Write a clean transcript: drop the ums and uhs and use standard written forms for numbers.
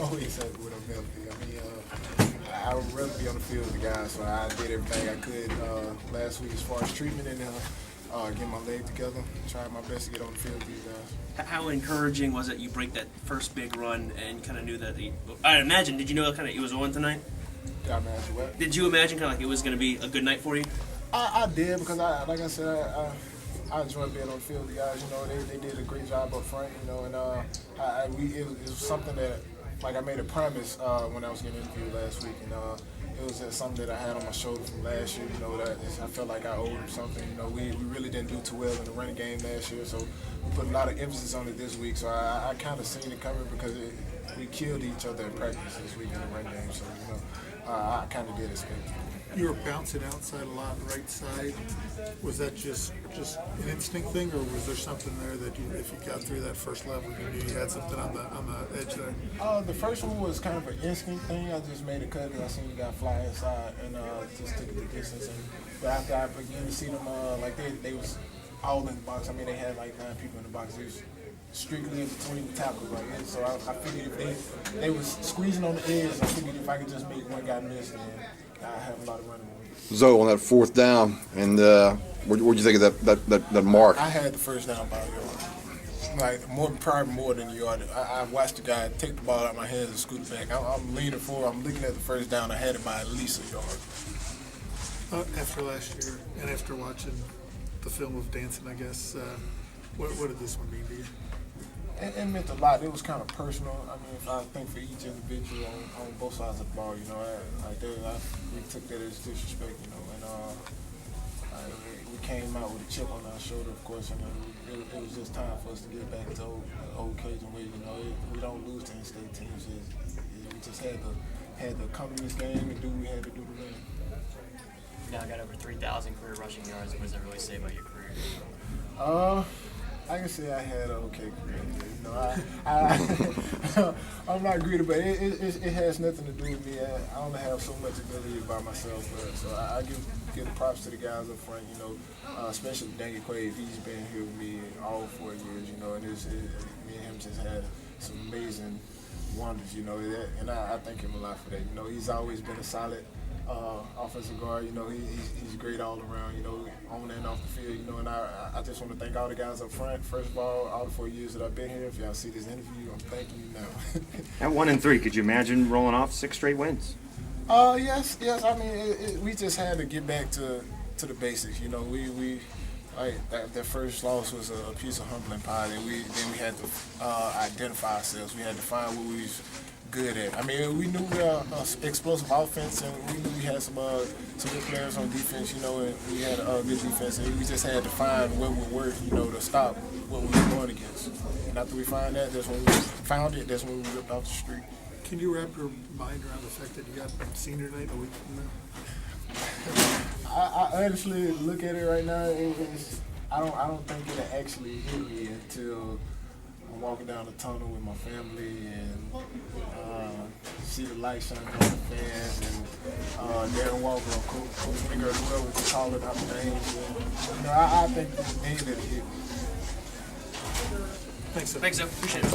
always happy with our ability. I mean, I would rather be on the field with the guys, so I did everything I could last week as far as treatment and getting my leg together. Tried my best to get on the field with these guys. How encouraging was it you break that first big run and kind of knew that? I imagine. Did you know kind of it was on tonight? Did I imagine what? Did you imagine kind of like it was going to be a good night for you? I did because like I said, I enjoyed being on the field with the guys. You know, they did a great job up front. You know, and it was something that like I made a promise when I was getting interviewed last week, and it was something that I had on my shoulder from last year. You know, that I felt like I owed them something. You know, we really didn't do too well in the running game last year, so we put a lot of emphasis on it this week. So I kind of seen it coming because we killed each other in practice this week in the running game. So you know, I kind of did expect it. You were bouncing outside a lot, right side. Was that just an instinct thing, or was there something there that you, if you got through that first level, you knew you had something on the edge there? The first one was kind of an instinct thing. I just made a cut because I seen the guy fly inside and just took it the distance. But after I began to see them, like they was all in the box. I mean, they had like 9 people in the box. It was strictly in between the tackles, like that. So I figured if they was squeezing on the edge, I figured if I could just make one guy miss, then I have a lot of running room. Zoe on that 4th down, and what'd you think of that mark? I had the first down by a yard. Like probably more than a yard. I watched the guy take the ball out of my hands and scoot it back. I'm leaning forward. I'm looking at the first down. I had it by at least a yard. After last year, and after watching the film of dancing, I guess, what did this one mean to you? It meant a lot. It was kind of personal. I mean, I think for each individual on both sides of the ball, you know, we took that as disrespect, you know, and we came out with a chip on our shoulder, of course, and it was just time for us to get back to old Cajun way. You know, we don't lose to in-state teams. We just had to come in this game and do what we had to do to win. Now I got over 3,000 career rushing yards. What does that really say about your career? I can say I had an okay career. You know, I'm not greedy, but it has nothing to do with me. I only have so much ability by myself, so I give the props to the guys up front. You know, especially Daniel Quaid. He's been here with me all 4 years. You know, and me and him just had some amazing wonders. You know, and I thank him a lot for that. You know, he's always been a solid offensive guard. You know, he's great all around, you know, on and off the field, you know, and I just want to thank all the guys up front. First of all the 4 years that I've been here, if y'all see this interview, I'm thanking you now. At 1-3, could you imagine rolling off 6 straight wins? Yes. I mean, we just had to get back to the basics. You know, we like that first loss was a piece of humbling pie. Then we had to identify ourselves. We had to find what we was good at. I mean, we knew we were explosive offense, and we knew we had some good players on defense, you know, and we had a good defense, and we just had to find what would work, you know, to stop what we were going against. And after we found that, that's when we found it. That's when we ripped off the street. Can you wrap your mind around the fact that you got senior night a week from now? I honestly look at it right now. I don't think it'll actually hit me until I'm walking down the tunnel with my family and see the light shining on the fans and Darren Walker or Coach Finger or whoever to call it out the names. You know, I think the day that it hit me. Thanks, sir. Thanks, Appreciate it.